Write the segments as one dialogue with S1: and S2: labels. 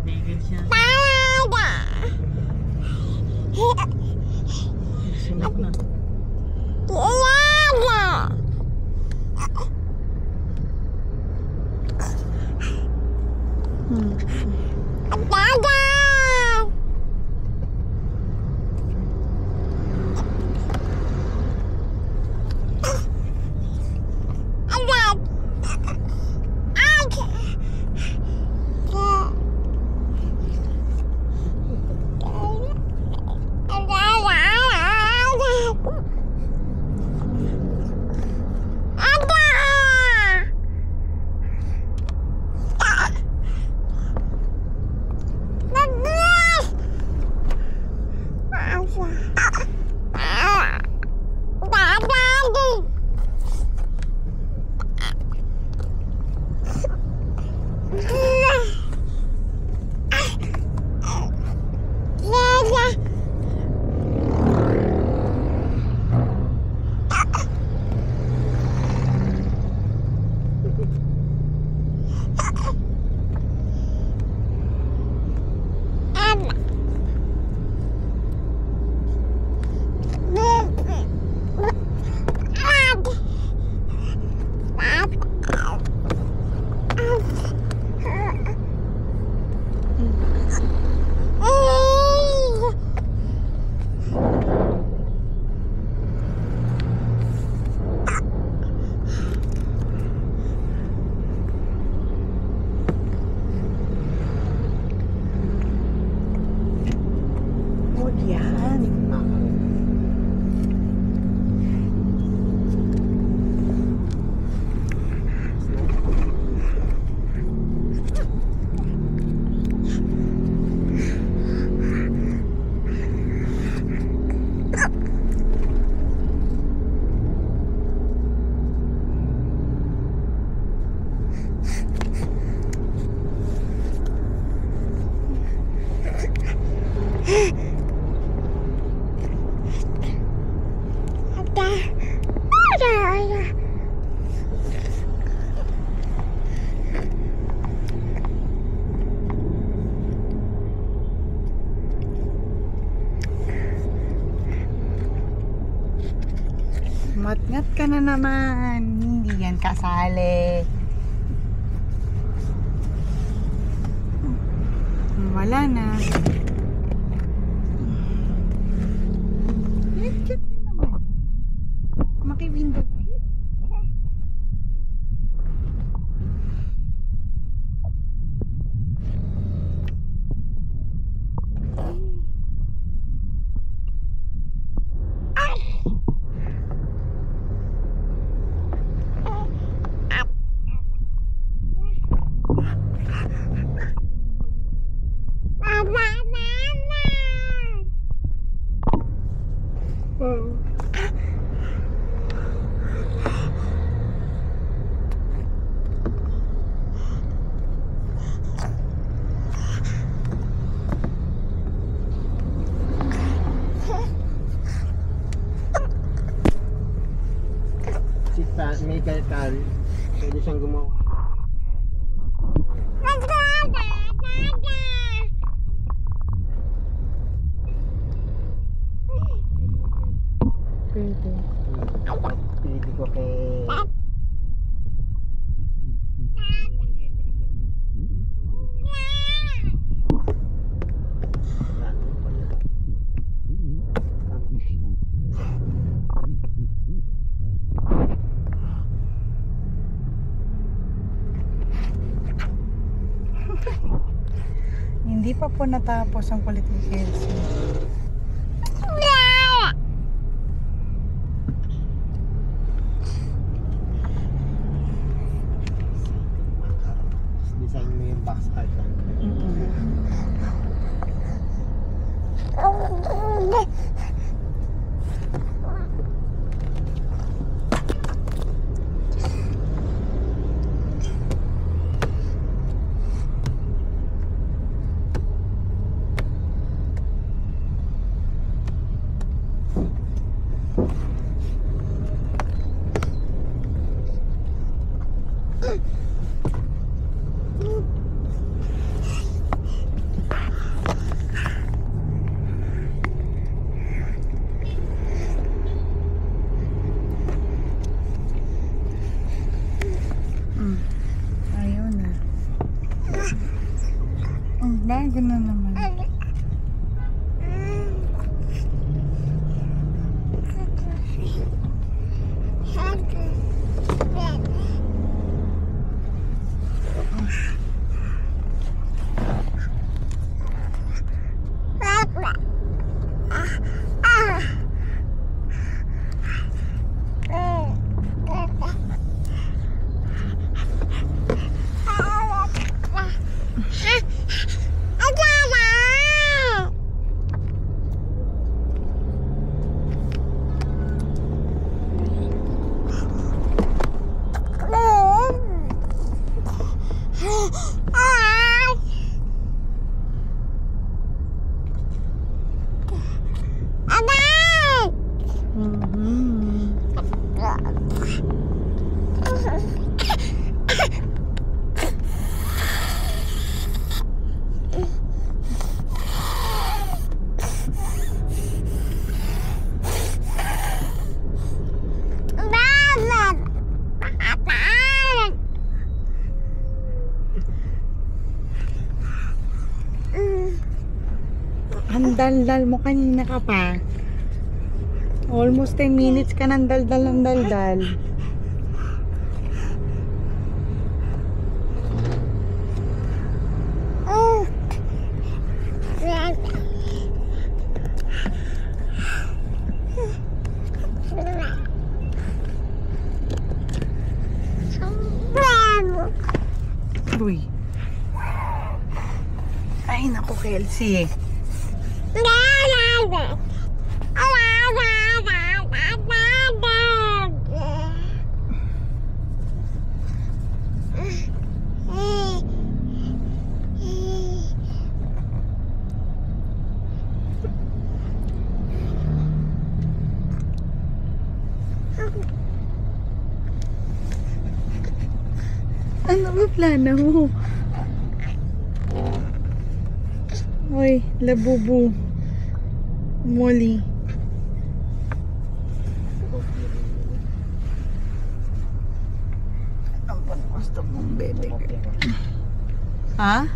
S1: Tigil siya. Sunod na.
S2: Matngat ka na naman. Hindi yan kasali. Wala na. Cute na naman. Maki-window.
S3: Si Michael Carl, pwede siyang gumawa.
S2: Pwede.
S3: Pili ko kay
S2: Hindi pa po natapos ang kulit ni Kelsey.
S3: design mo yung box art.
S2: Huwag na naman. Ang daldal mo kanina ka pa. Almost 10 minutes ka ng daldal ng daldal. Uy. Ay, naku, Kelsey. Ano ba plano mo? Oy, labubu. Molly. Ang gusto mong bebe. Ha?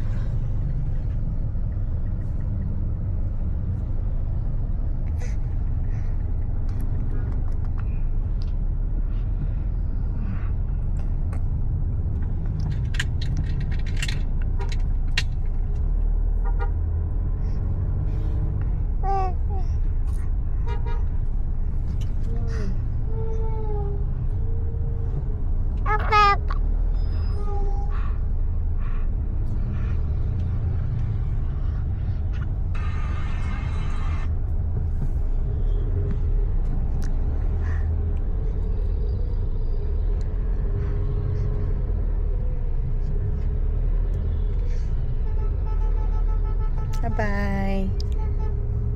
S2: Bye-bye.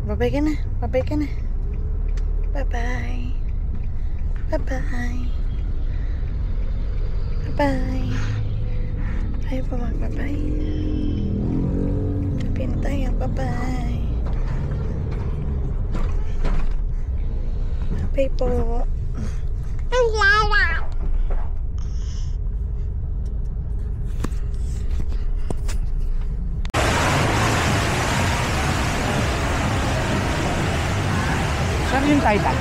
S2: Bye-bye ka na. Bye-bye ka na. Bye-bye. Bye-bye. Bye-bye. Ayaw pa mag-bye-bye. Sabihin tayo. Bye-bye. Bye po. Ang lala.
S3: Saan yung Titan?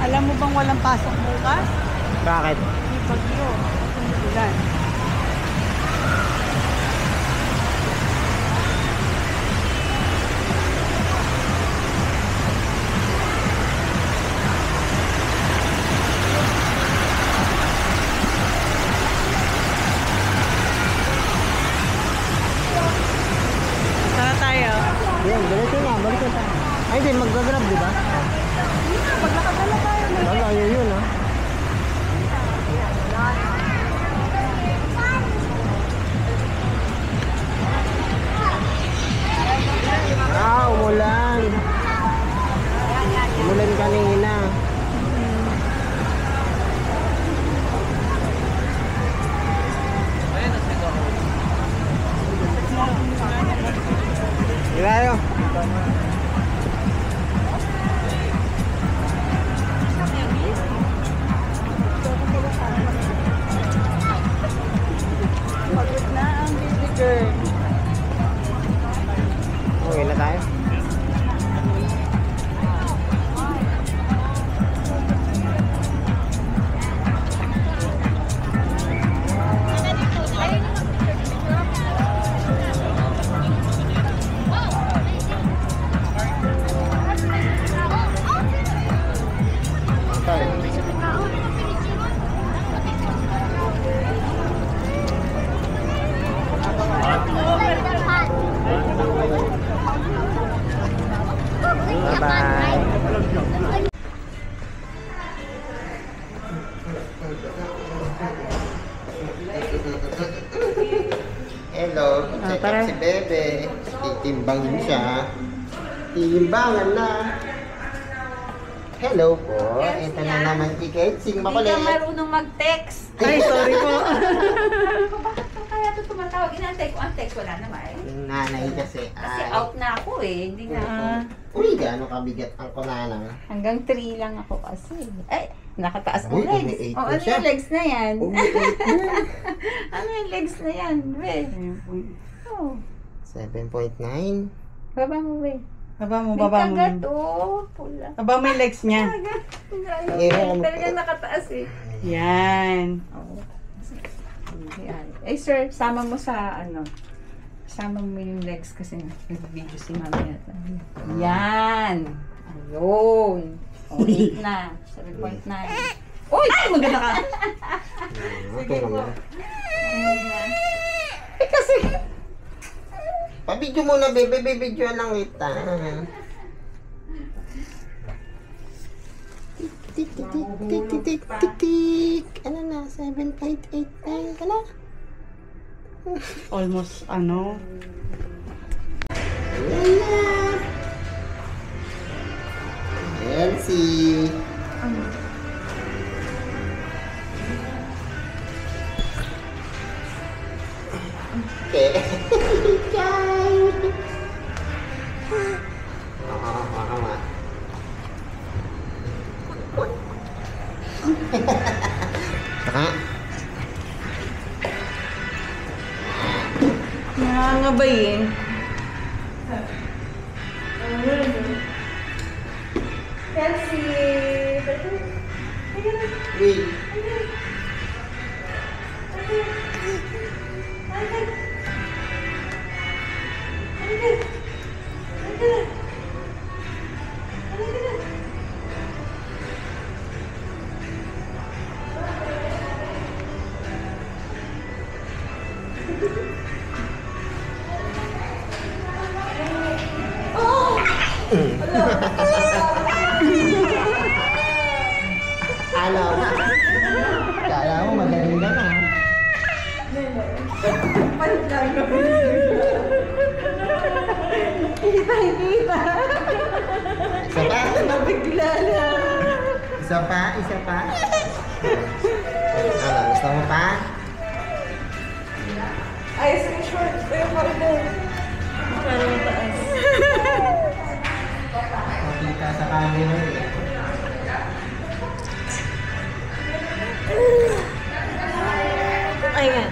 S2: Alam mo bang walang pasok bukas?
S3: Bakit?
S2: May bagyo. Ulan. Sana tayo.
S3: Yan, balik na. Balik na. Ay, hindi. Mag-grab, di ba?
S2: Maglakad-ala tayo.
S3: Wala, yun ah. Umulan. Umulan kanina. Ilayo. Hello, check
S2: tara.
S3: up si Bebe. Titimbangin siya. Timbangan na. Hello po. Ito na naman si Ketsing
S4: Hindi
S3: makulit.
S4: ka marunong mag-text.
S2: Ay, sorry po.
S4: Bakit kaya ito tumatawag? Inaantay ko ang text. Wala naman.
S3: Yung nanay kasi
S4: Kasi
S3: ay...
S4: out na ako eh. Hindi na ako.
S3: Uy, gaano kabigat ang kunanang.
S4: Hanggang 3 lang ako kasi. Ay, nakataas ang
S3: Uy,
S4: legs.
S3: umi-8
S4: O,
S3: na
S4: ano
S3: siya.
S4: yung legs na yan?
S3: Umiit na.
S4: Ano yung legs na yan, be? Oh,
S3: 7.9.
S4: baba mo, be.
S2: Baba mo,
S4: May
S2: baba mo.
S4: kagat, oh. Pula.
S2: Baba mo yung legs niya.
S4: Kagat.
S3: Ewan ko.
S4: Talagang nakataas eh.
S2: Yan.
S4: Oo. Yan. Eh sir, sama mo sa ano. Sama mo yung legs kasi nag-video si mami yata. Yan. Ayun. O, 8 na. 7.9. Uy! Maganda ka.
S3: Okay naman.
S4: Eh kasi,
S3: Pabidyo muna, Bebe. Bibidyo lang kita. Tik, tik, tik, tik, tik, tik, tik, tik. Ano na? 7.89 ka na?
S2: Almost, ano.
S3: Elsie. Okay. Oo nga. Saka,
S2: Nangangabay eh.
S3: wait. Alam. Kala mo magaling ka na. Isa pa?
S2: Nabigla na.
S3: Isa pa? Isa pa? Ano, gusto mo pa?
S2: Ay, short. Pero parang parang mataas.
S3: Makita sa camera eh.
S2: Ay nga.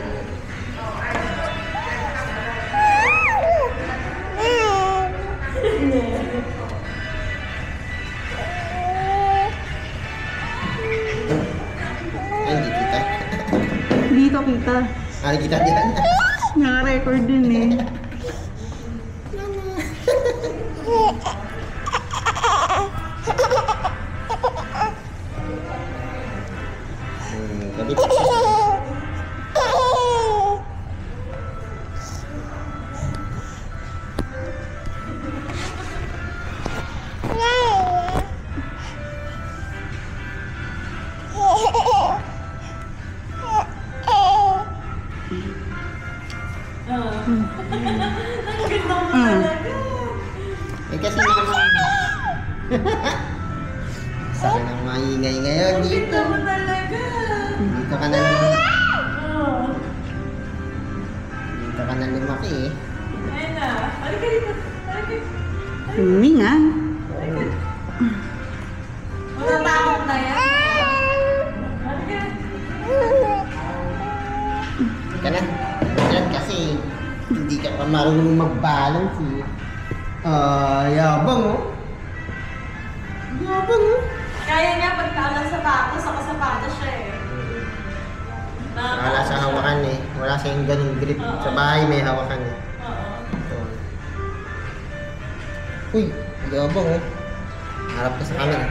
S3: Ay, hindi kita.
S2: Dito kita.
S3: Ah, kita dyan.
S2: Naka-record din eh.
S3: Kabit. Eh kasi naman. Saka nang maingay ngayon dito. Dito ka na Dito ka na lumaki eh.
S2: Huminga.
S3: Ka na. Yan kasi hindi ka pa marunong mag-balance eh. Yabang oh. Yabang oh.
S1: Kaya niya pagkalang sapatos, saka sapatos siya eh.
S3: Wala sa hawakan eh. Wala siyang ganung grip. Sa bahay may hawakan eh.
S1: Oo.
S3: Uy, yabang oh. Harap ka sa camera.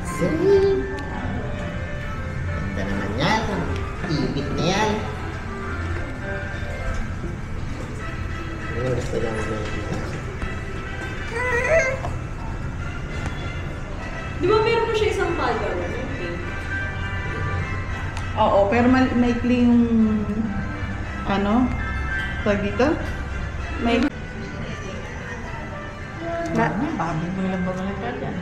S3: See? Ganda naman yan. Ibit na yan. Ano yung gusto niya makikita?
S1: Di ba meron mo siya isang color? Yung pink.
S2: Oo, pero maikli yung ano, Tawag dito?
S4: May
S2: Na,
S1: Bakit mo lang ba ka dyan?